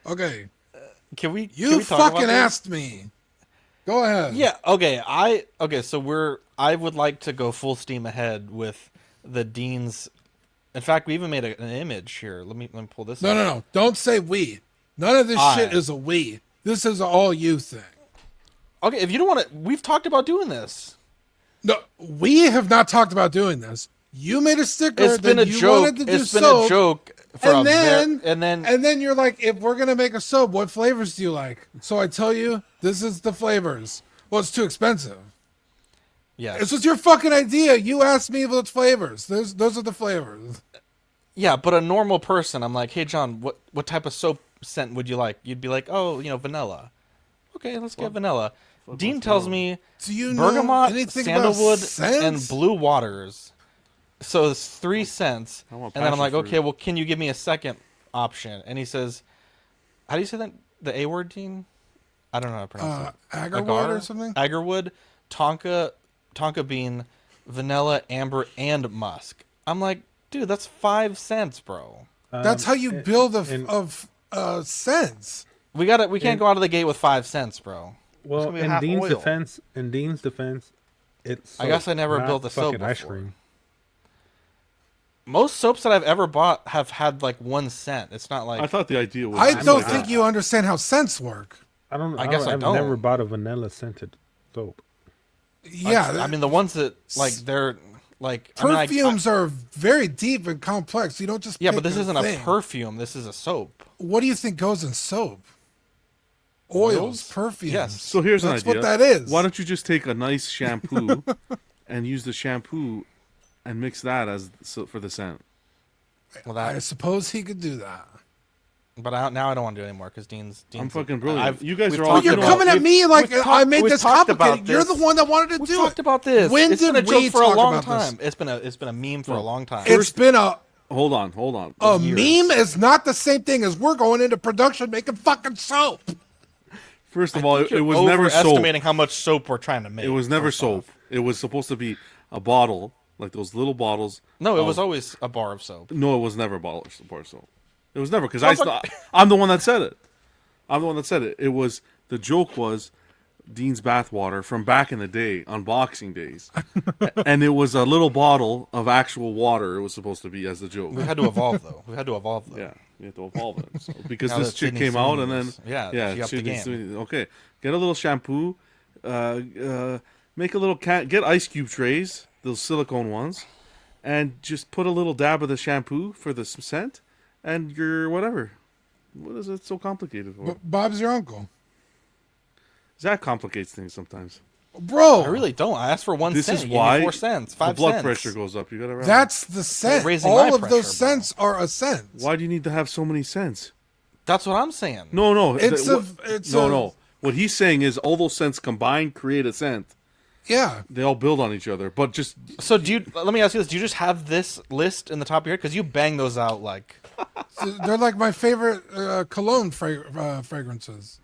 Okay. Can we? You Can we talk about fucking this? asked me. Go ahead. Yeah. Okay. Okay. So I would like to go full steam ahead with the Dean's. In fact, we even made an image here. Let me pull this No, up. no, no. Don't say we. None of this shit I is a we. This is an all you thing. Okay. If you don't want to, we've talked about doing this. No, we have not talked about doing this. You made a sticker It's been that a you wanted joke. to do It's been a soap, joke for a and very. then And then and then you're like, if we're gonna make a soap, what flavors do you like? So I tell you, this is the flavors. Well, it's too expensive. yes. This was your fucking idea. You asked me what flavors. Those are the flavors. Yeah, but a normal person, I'm like, hey John, what type of soap scent would you like? You'd be like, oh, vanilla. Okay, let's get vanilla. Dean tells me Do you know bergamot, anything about sandalwood, and scents? blue waters. So it's 3 cents. I want And then I'm passion like, fruit. okay, well, can you give me a second option? And he says, how do you say that? The A word, Dean? I don't know how to pronounce it. Agarwood or something? Agarwood, tonka bean, vanilla, amber, and musk. I'm like, dude, that's 5 cents, bro. That's how you build and- scents. We can't go out of the gate with 5 cents, bro. Well, gonna be half oil. In Dean's defense, it's I guess I never built a soap fucking ice before. cream. Most soaps that I've ever bought have had like 1 cent. It's not like I thought the idea was. I just don't like think that. you understand how scents work. I guess I I've don't. never bought a vanilla scented soap. Yeah, I mean the ones that like they're like perfumes are very deep and complex. You don't just yeah, pick but this isn't thing. a perfume. This is a soap. What do you think goes in soap? Oils, perfumes. Yes. So here's That's an idea. what that is. Why don't you just take a nice shampoo and use the shampoo and mix that for the scent? Well, I that. suppose he could do that. But now I don't want to do it anymore because Dean's. I'm fucking brilliant. I've- You guys we've are talked all. But you're you know, coming at we've- me like we've I talked- made we've this talked about complicated. You're the this. one that wanted to We've do talked it. about this. When It's did been a we joke for a talk long about this? time. It's been a meme for a long time. It's been a Hold on. years. meme is not the same thing as we're going into production making fucking soap. First of all, it You're was never soap. overestimating how much soap we're trying to make. It was never first off. soap. It was supposed to be a bottle, like those little bottles. No, it of- was always a bar of soap. No, it was never a bottle of bar soap. It was never because Sounds like- I'm the one that said it. It was the joke was Dean's bathwater from back in the day on Boxing Days, and it was a little bottle of actual water. It was supposed to be as the joke. We had to evolve though. Yeah, you have to evolve it. So, because Now this that chick Sydney came out, Sweeney and then was- yeah, she upped the Sydney game. Sweeney- okay, get a little shampoo, make a little get ice cube trays, those silicone ones, and just put a little dab of the shampoo for the scent, and your whatever. What is it so complicated for? Bob's your uncle, That complicates things sometimes. bro. I really don't. I asked for 1 This cent. is You gave me why 4 cents. the 5 blood cents. pressure goes up. You gotta remember. That's the scent. raising All my of pressure, those bro. scents are a scent. Why do you need to have so many scents? That's what I'm saying. No. It's no. What he's saying is all those scents combined create a scent. Yeah. They all build on each other, but just So let me ask you this: do you just have this list in the top of your head? Because you bang those out like. They're like my favorite cologne fragrances.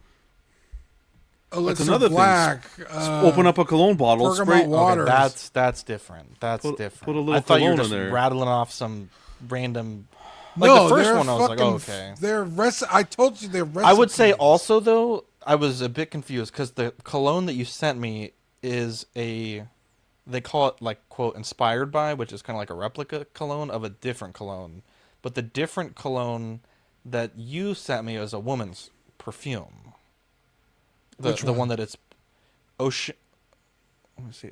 Elixir another thing. Black. open up a cologne bottle, bergamot spray. water. Okay, that's different. That's Put- different. put a little I thought you were cologne just in there. rattling off some random. Like No, the first they're one, I was like, fucking- oh, okay. I told you they're recipes. I would say also though, I was a bit confused because the cologne that you sent me is they call it like quote inspired by, which is kind of like a replica cologne of a different cologne, but the different cologne that you sent me is a woman's perfume. Which The one? one that it's ocean. Let me see,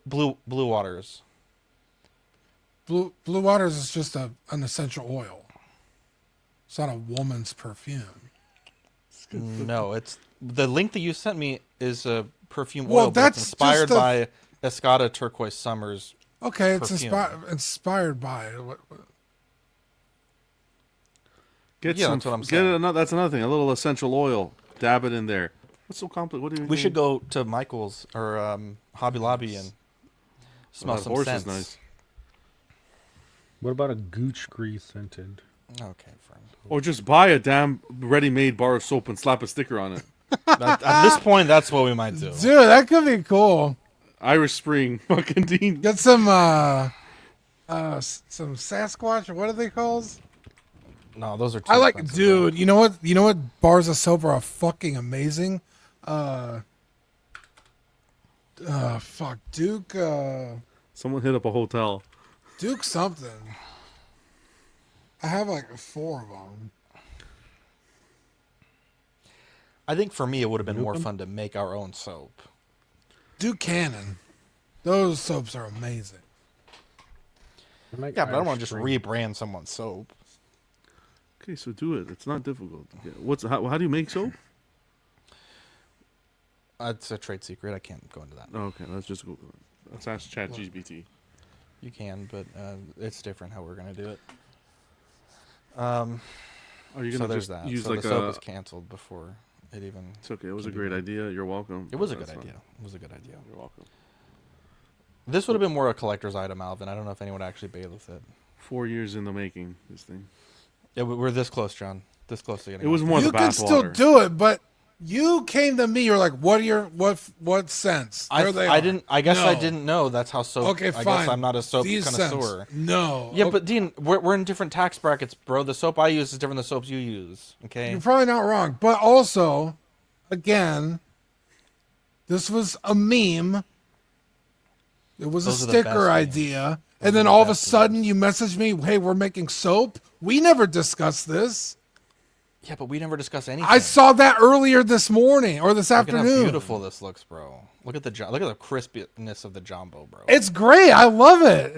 blue waters. Blue Waters is just an essential oil. It's not a woman's perfume. No, it's the link that you sent me is a perfume Well, oil, but it's that's inspired just a- by Escada Turquoise Summers. Okay, it's Perfume. inspired by. Get Yeah, some. that's what I'm get saying. another. That's another thing. A little essential oil. Dab it in there. What's so complicated? What do you? We should go to Michael's or Hobby Lobby and smell That some horse scents. is nice. What about a gooch grease scented? Okay, friend. Or just buy a damn ready-made bar of soap and slap a sticker on it. At this point, that's what we might do. Dude, that could be cool. Irish Spring, fucking Dean. Get some Sasquatch. What are they called? No, those are too I like, expensive, dude. You know what? You know what? Bars of soap are fucking amazing. Fuck, Duke. Someone hit up a hotel. Duke something. I have like 4 of them. I think for me, it would have been more Nukem? fun to make our own soap. Duke Cannon. Those soaps are amazing. Yeah, but I don't want to just rebrand someone's soap. Okay, so do it. It's not difficult. Yeah. How do you make soap? It's a trade secret. I can't go into that. Oh, okay, let's ask ChatGPT. You can, but it's different how we're gonna do it. Are you So gonna there's just that. use So like the soap a? was canceled before it even. It's okay. It was a can be great done. idea. You're welcome. It was a good That's fine. idea. It was a good idea. You're welcome. This would have been more a collector's item, Alvin. I don't know if anyone actually paid with it. 4 years in the making. This thing. Yeah, we're this close, John. This close to getting. It was off. more You the can still bathwater. do it, but you came to me. You're like, what sense? There they I are. didn't. I guess I No. didn't know that's how soap. Okay, I fine. guess I'm not a soap These connoisseur. scents. No. Yeah, Okay, but Dean, we're in different tax brackets, bro. The soap I use is different than the soaps you use. Okay. you're probably not wrong. But also, again, this was a meme. It was Those a are the best sticker memes. idea. Those And are then the all of a best sudden you message me, hey, we're making soap. We never discussed this. Yeah, but we never discussed anything. I saw that earlier this morning or this Look at how afternoon. beautiful this looks, bro. Look at the crispiness of the jumbo, bro. It's great. I love it.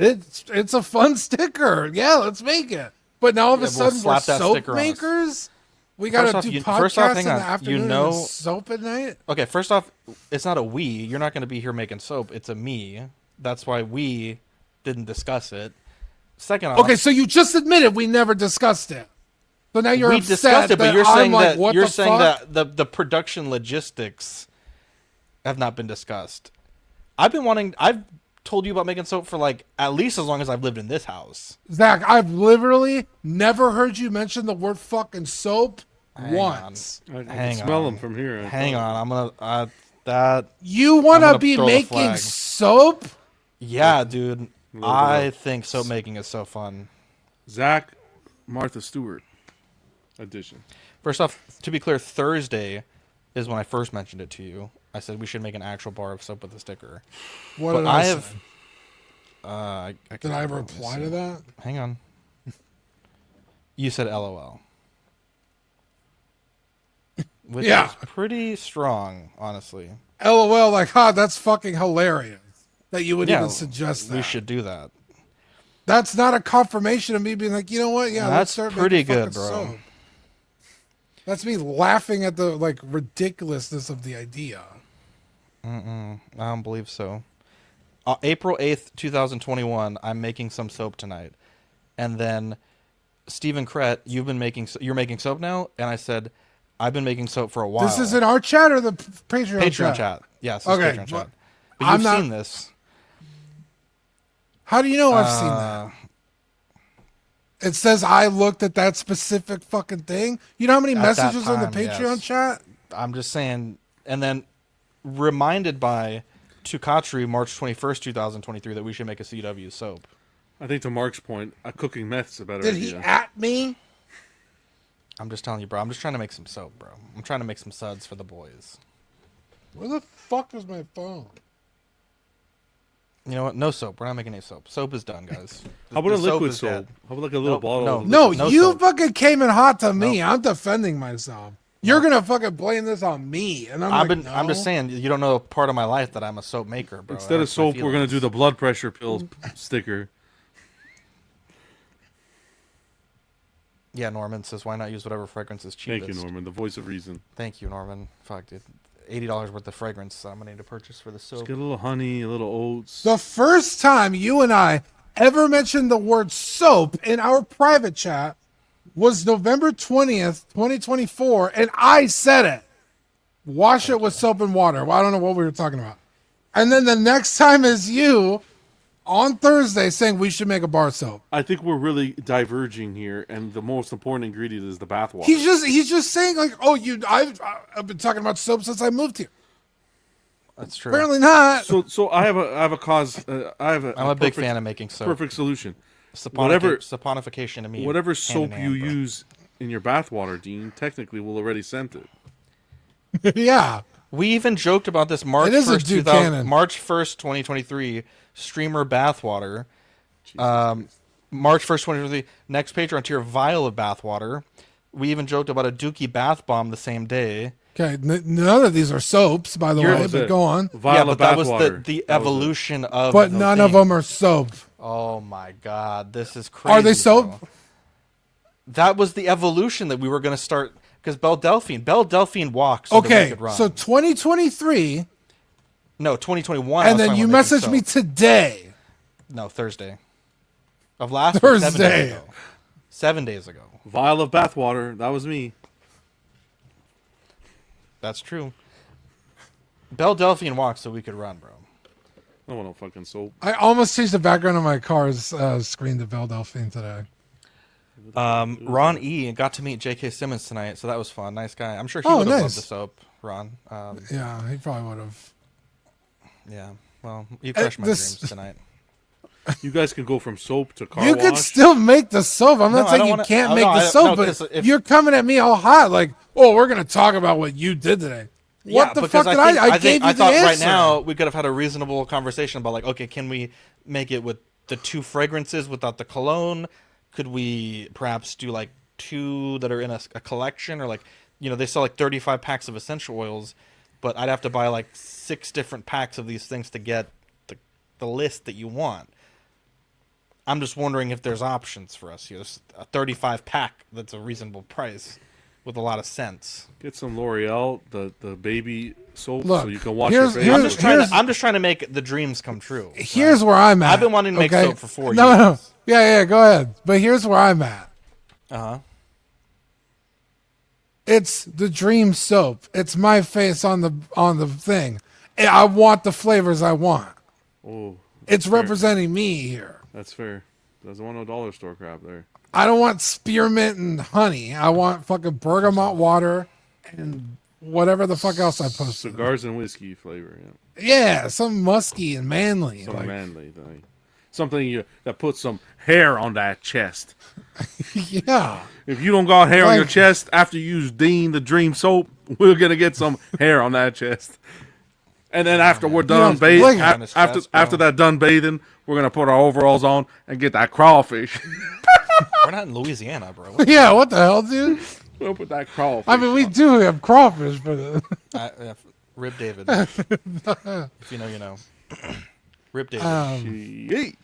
It's a fun sticker. Yeah, let's make it. But now all of a Yeah, we'll sudden we're slap that soap sticker on us. makers. We First gotta off, do first off, podcasts hang in the on. afternoon You know- and soap at night. Okay, first off, it's not a we. You're not going to be here making soap. It's a me. That's why we didn't discuss it. Second off, Okay, so you just admitted we never discussed it. So now you're we upset discussed it, but that you're I'm saying like, that what you're the saying fuck? that the production logistics have not been discussed. I've told you about making soap for like at least as long as I've lived in this house. Zach, I've literally never heard you mention the word fucking soap once. I can Hang smell on. them from here. Hang on, I'm gonna that. You want to gonna be throw the making flag. soap? Yeah, dude. little I bit of- think soap making is so fun. Zach, Martha Stewart edition. First off, to be clear, Thursday is when I first mentioned it to you. I said we should make an actual bar of soap with a sticker. What But did I I have. say? I Did can't I remember what reply said. to that? Hang on. You said LOL. Which Yeah. is pretty strong, honestly. LOL, like, that's fucking hilarious that you would Yeah, even suggest that. we should do that. That's not a confirmation of me being like, you know what? Yeah, let's That's start pretty making good, fucking bro. soap. That's me laughing at the like ridiculousness of the idea. I don't believe so. April 8th, 2021, I'm making some soap tonight. And then Stephen Krett, you're making soap now? And I said, I've been making soap for a while. This is in our chat or the Patreon, Patreon chat. Yes, it's Okay, Patreon but chat. But I'm you've not- seen this. How do you know I've seen that? It says I looked at that specific fucking thing. You know how many At that messages on the time, Patreon yes. chat? I'm just saying. And then reminded by Tukatri, March 21st, 2023, that we should make a CW soap. I think to Mark's point, cooking meth's a better Did idea. he at me? I'm just telling you, bro. I'm just trying to make some soap, bro. I'm trying to make some suds for the boys. Where the fuck is my phone? You know what? No soap. We're not making any soap. Soap is done, guys. How about a The liquid is soap? dead. How about like a little Nope, bottle? no. of No, liquid- No you soap. fucking came in hot to me. Nope. I'm defending myself. You're gonna fucking blame this on me, and I'm like, I'm just no. saying, you don't know a part of my life that I'm a soap maker, bro. Instead of That's my soap, we're gonna do feelings. the blood pressure pill sticker. Yeah, Norman says, why not use whatever fragrance is cheapest? Thank you, Norman, the voice of reason. Thank you, Norman. Fuck, dude. $80 worth of fragrance I'm gonna need to purchase for the Just soap. get a little honey, a little oats. The first time you and I ever mentioned the word soap in our private chat was November 20th, 2024, and I said it. Wash it with soap and water. Well, I don't know what we were talking about. And then the next time is you on Thursday saying we should make a bar soap. I think we're really diverging here, and the most important ingredient is the bathwater. He's just saying like, oh, I've been talking about soap since I moved here. That's true. Apparently not. So I have a cause. I have I'm a big perfect- fan of making soap. Perfect solution. saponification to me. Whatever hand soap in you hand, bro. use in your bathwater, Dean, technically will already scent it. Yeah. We even joked about this March It is a 1st, Buchanan. March 1st, 2023 streamer bathwater. Jesus Christ. March 1st, 2023 next Patreon tier vial of bathwater. We even joked about a Dookie bath bomb the same day. Okay. None of these are soaps, by the You're- way, was but it. go on. Vial yeah, of but that was bathwater. the That was it. evolution of But the none thing. of them are soap. Oh my god, this is crazy. Are they soap? bro. That was the evolution that we were going to start because Belle Delphine walks. So that we Okay. could run. So 2023, no, 2021. I and was then talking you about making messaged me soap. today. No, Thursday of last week, Thursday. 7 days ago. Vial of bathwater. That was me. That's true. Belle Delphine walks so we could run, bro. I don't want no fucking soap. I almost changed the background of my car's screen to Belle Delphine today. Ron E got to meet J.K. Simmons tonight, so that was fun. Nice guy. I'm sure he Oh, would have nice. loved the soap, Ron. Yeah, he probably would have. Yeah. Well, you crushed my this- dreams tonight. You guys can go from soap to car You wash. could still make the soap. I'm No, not I saying don't you wanna- can't I- make no, the I- soap, no, but 'cause if- you're coming at me all hot, like, oh, we're gonna talk about what you did today. What the because fuck did think- I gave you I the thought answer. right now we could have had a reasonable conversation about like, okay, can we make it with the two fragrances without the cologne? Could we perhaps do like two that are in a collection, or like, you know, they sell like 35 packs of essential oils, but I'd have to buy like 6 different packs of these things to get the list that you want. I'm just wondering if there's options for us here. There's a 35 pack that's a reasonable price with a lot of sense. Get some L'Oreal, the baby soap, Look, so you can wash your here's- face. here's- with. I'm just trying to make the dreams come true. Here's where I'm at. I've been wanting to make okay? soap for 4 No, no, years. yeah, go ahead. But here's where I'm at. Uh-huh. It's the dream soap. It's my face on the thing. I want the flavors I want. Oh, It's fair. representing me here. That's fair. Doesn't want no dollar store crap there. I don't want spearmint and honey. I want fucking bergamot water and whatever the fuck else I posted. Cigars and whiskey flavor. Yeah, Yeah, some musky and manly. some like, manly thing. Something that puts some hair on that chest. yeah. If you don't got hair on your Like- chest after you use Dean the Dream soap, we're gonna get some hair on that chest. And then after we're done Yeah, bathing, like- after Chest, bro. after that done bathing, we're gonna put our overalls on and get that crawfish. We're not in Louisiana, bro. Yeah, what the hell, dude? We'll put that crawfish. I mean, we do have crawfish, but Rip David. If you know, you know. Rip David. Shit.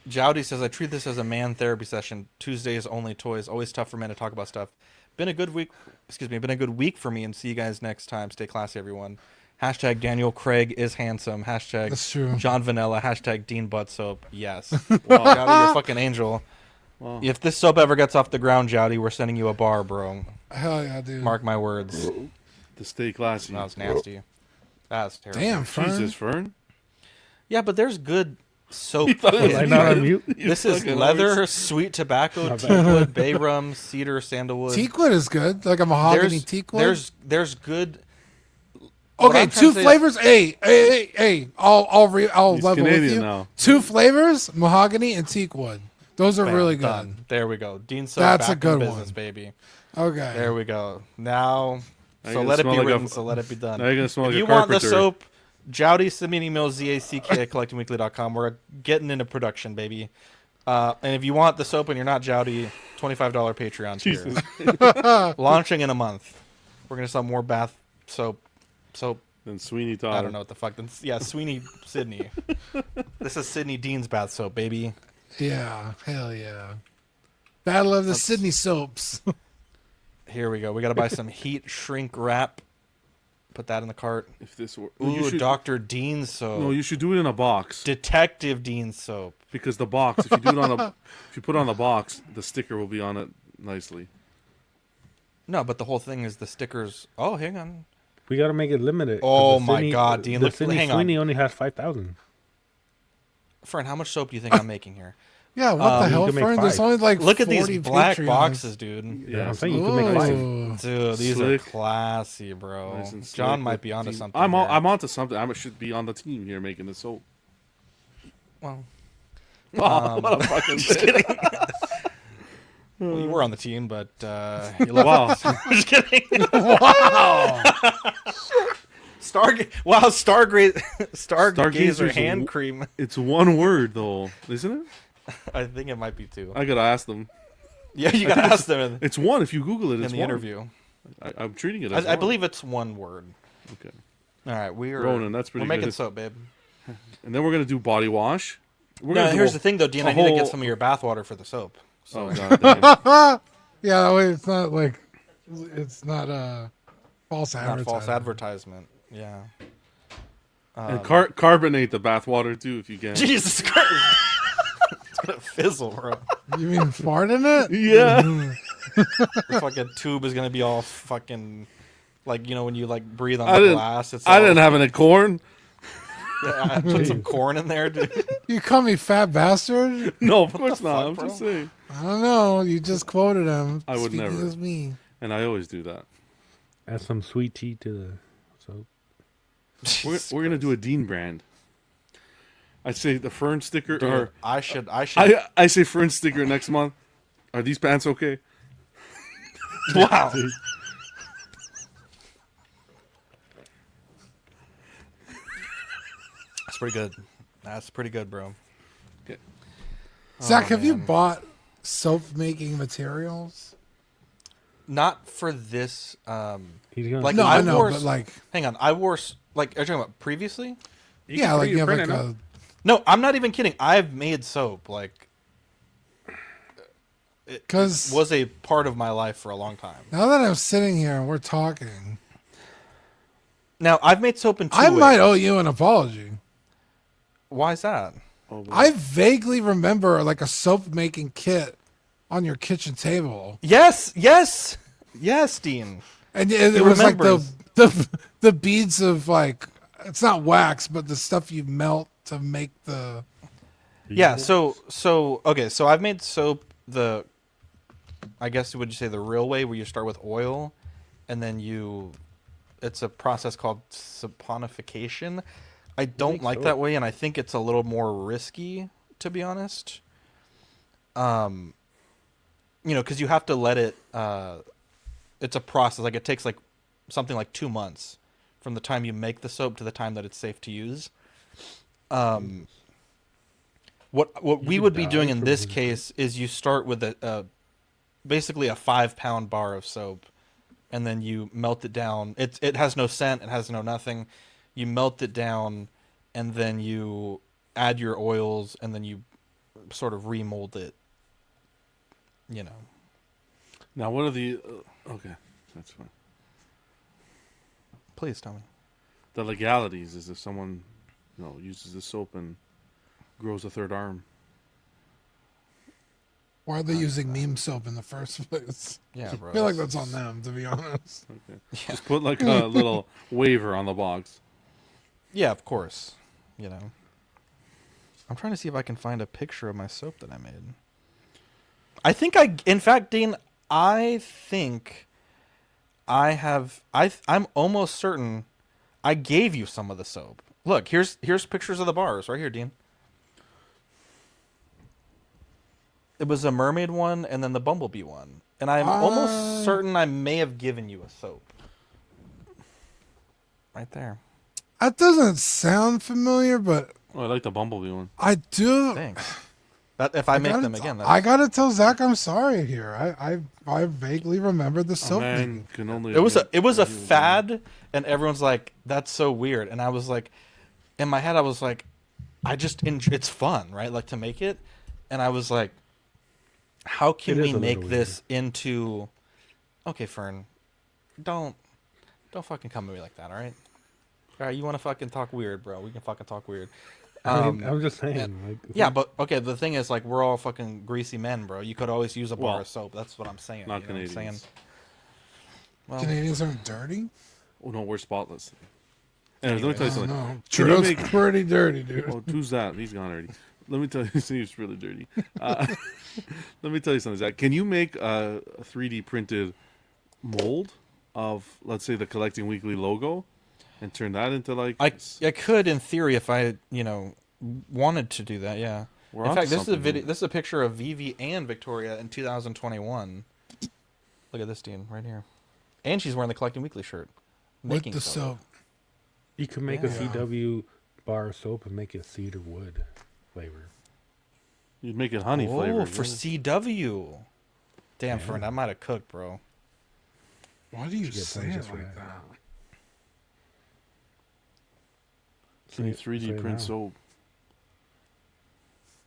Jowdy says, I treat this as a man therapy session. Tuesdays only toys. Always tough for men to talk about stuff. Been a good week. Been a good week for me, and see you guys next time. Stay classy, everyone. Hashtag Daniel Craig is handsome. Hashtag That's true. John Vanilla. Hashtag Dean Butt Soap. Yes. Wow, Jowdy, you're a fucking angel. Wow. If this soap ever gets off the ground, Jowdy, we're sending you a bar, bro. hell yeah, dude. Mark my words. To stay classy. That was nasty. That was terrible. Damn, Fern. Jesus, Fern. Yeah, but there's good soap. thought it was Was I not on mute? This is fucking leather, always- sweet tobacco, My bad. teakwood, bay rum, cedar, sandalwood. Teakwood is good, like a mahogany there's, teakwood. there's good. what Okay, I'm trying two to say- flavors. Hey! I'll He's level with Canadian you. now. 2 flavors: mahogany and teakwood. Those are Bam, really good. done. There we go. Dean soap That's back a good in business, one. baby. Okay. There we go. Now, Now so you're let it gonna be smell like written. a- So let it be done. now you're gonna smell if like a you want the carpenter. soap, Jowdy, send me an email, zack@collectingweekly.com. We're getting into production, baby. And if you want the soap and you're not Jowdy, $25 Patreon tier. Jesus. Launching in a month. We're gonna sell more bath soap. Then Sweeney Todd. I don't know what the fuck. Yeah, Sweeney Sydney. This is Sydney Dean's bath soap, baby. Yeah. Hell yeah. Battle of the Sydney soaps. Here we go. We gotta buy some heat shrink wrap. Put that in the cart. If this were, Ooh, you should, Dr. Dean soap. No, you should do it in a box Detective Dean soap. because the box. If you do it on a, if you put it on the box, the sticker will be on it nicely. No, but the whole thing is the stickers. Oh, hang on. We gotta make it limited. 'cause Oh the my Sydney- God, Dean, The look- Sydney hang on. Sweeney only has 5,000. Fern, how much soap do you think I'm making here? Yeah. What the you hell, can make Fern? There's 5. only like Look at these 40 black Patreons. boxes, dude. Yeah, I'm saying you can make 5. Ooh. Dude, these Slick. are classy, bro. Nice and John slick might with be onto team- something. I'm here. onto something. I should be on the team here making the soap. Well, Oh, what a fucking Just bitch. kidding. Well, you were on the team, but you left. Wow. Just kidding. Wow. Stargazer Stargazer's hand w- cream. It's one word though, isn't it? I think it might be two. I gotta ask them. Yeah, you gotta ask them It's one. If you Google it, in it's the one. interview. I'm treating it as I one. believe it's one word. Okay. All right, we're Ronan, that's pretty we're making good. soap, babe. And then we're gonna do body wash. We're No, gonna do here's a- the thing though, Dean. a I need to whole- get some of your bathwater for the soap. So Oh god damn. Yeah, that way it's not like it's not false not advertising. false advertisement. Yeah. And carbonate the bathwater too if you can. Jesus Christ. It's gonna fizzle, bro. You mean fart in it? Yeah. The fucking tube is gonna be all fucking like when you like breathe on I the didn't- glass. It's I all- didn't have any corn. Yeah, I put some corn in there, dude. You call me fat bastard? No, of course not. fuck, I'm bro? just saying. I don't know. You just quoted him. I would Speaking never. as me. And I always do that. Add some sweet tea to the soap. We're gonna do a Dean brand. I say the Fern sticker, Dude, or I should. I say Fern sticker next month. Are these pants okay? Wow. That's pretty good. That's pretty good, bro. Zach, have you man. bought soap making materials? Not for this. He's gonna Like, No, I I know, wore but s- like, Hang on. I wore like. Are you talking about previously? yeah, like you have like print it a. out. No, I'm not even kidding. I've made soap. Like, it Because was a part of my life for a long time. now that I'm sitting here and we're talking, Now I've made soap in two I might ways. owe you an apology. Why is that? Oh, boy. I vaguely remember like a soap making kit on your kitchen table, Yes, Dean. and it It was like remembers. the beads of like it's not wax, but the stuff you melt to make the. Yeah. So okay. So I've made soap the, I guess would you say the real way, where you start with oil, and then it's a process called saponification. I don't make like soap? that way, and I think it's a little more risky, to be honest. Because you have to let it. It's a process. Like it takes like something like 2 months from the time you make the soap to the time that it's safe to use. What we could would be die doing in from this this. case is you start with basically a 5-pound bar of soap, and then you melt it down. It has no scent. It has no nothing. You melt it down, and then you add your oils, and then you sort of remold it. You know. Now, what are the? Okay, that's fine. Please tell me. The legalities is if someone, uses the soap and grows a third arm. Why are they using neem soap in the first place? Yeah, bro. I feel like that's on them, to be honest. Okay. Just put like a little waiver on the box. Yeah, of course. I'm trying to see if I can find a picture of my soap that I made. In fact, Dean, I think I'm almost certain I gave you some of the soap. Look, here's pictures of the bars right here, Dean. It was a mermaid one and then the bumblebee one. And I'm almost certain I may have given you a soap. Right there. That doesn't sound familiar, but Oh, I like the bumblebee one. I do. Thanks. That if I make them again, that's, I gotta tell Zach I'm sorry here. I vaguely remember the A soap man making. can only. it was a admit fad, and everyone's like, "That's so weird," and I was like, in my head, I was like, it's fun, right? Like to make it, and I was like, how can It we is a make little this into? Okay, Fern, don't fucking come at me like that, all right? All right, you want to fucking talk weird, bro? We can fucking talk weird. I'm just saying. Like, Yeah, but okay. The thing is, like, we're all fucking greasy men, bro. You could always use a bar Well, of soap. That's what I'm saying. not you know what I'm saying? Canadians. Well, Canadians aren't dirty. Oh no, we're spotless. And let me tell you I don't something. know. Can you Trudeau's make- pretty dirty, dude. Oh, who's that? He's gone already. Let me tell you, he's really dirty. Let me tell you something, Zach. Can you make a 3D printed mold of, let's say, the Collecting Weekly logo, and turn that into like? I could, in theory, if I wanted to do that. Yeah. We're In onto fact, this is a something video. here. This is a picture of Vivi and Victoria in 2021. Look at this, Dean, right here. And she's wearing the Collecting Weekly shirt. With Making the soap. soap. You can make Yeah. a CW bar soap and make it cedar wood flavor. You'd make it honey Oh, flavored. for CW. Damn, Yeah. Fern, I might have cooked, bro. Why do you Get say some it just for like that. that? Can you Say 3D it print now. soap?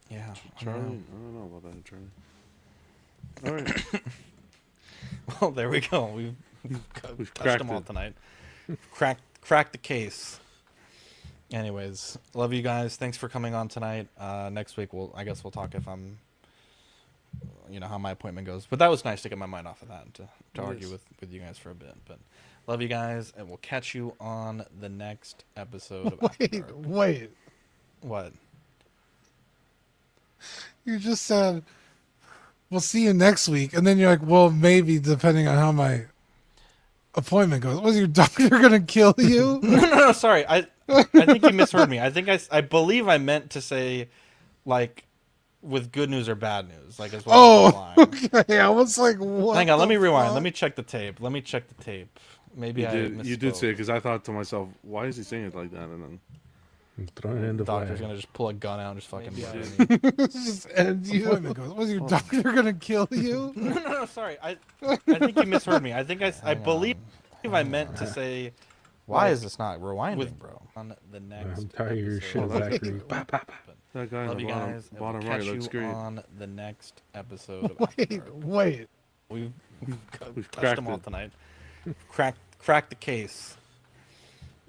Yeah, Charlie? I I know. don't know about that, Charlie. All right. Well, there we go. We've We've touched cracked them all it. tonight. Cracked the case. Anyways, love you guys. Thanks for coming on tonight. Next week, I guess we'll talk if I'm, how my appointment goes. But that was nice to get my mind off of that and to argue Yes. with you guys for a bit. But love you guys, and we'll catch you on the next episode of After Wait, Dark. wait. What? You just said, we'll see you next week. And then you're like, well, maybe depending on how my appointment goes. Was your doctor going to kill you? No, sorry. I think you misheard me. I think I believe I meant to say, like, with good news or bad news. Like, as well. Oh, okay. I was like, what? Hang on, let the me rewind. fuck? Let me check the tape. Maybe You I did, you did misspoke. say it because I thought to myself, why is he saying it like that? And then I'm throwing it in the Doctor's flag. gonna just pull a gun out and just fucking Maybe murder me. Just end you. Appointment goes. Was your doctor going to kill you? No, sorry. I think you misheard me. I think I believe I meant to say. Why is this not rewinding, bro? On the next. I'm tired of your episode. shit factory. But that guy love in you the guys. and bottom we'll right catch looks you great. on the next episode of After Wait, Dark. wait. We've We've touched cracked them all it. tonight. Cracked the case.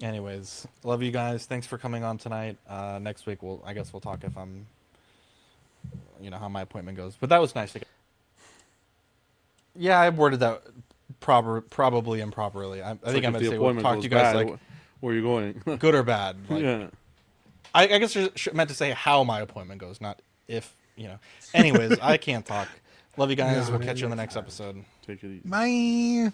Anyways, love you guys. Thanks for coming on tonight. Next week, I guess we'll talk if I'm, how my appointment goes. But that was nice to get. Yeah, I worded that probably improperly. I think I meant to say we'll talk to you guys like where you going? good or bad. Like, Yeah. I guess I meant to say how my appointment goes, not if. Anyways, I can't talk. Love you guys. Yeah, We'll catch you on the next episode. Take it easy. Bye.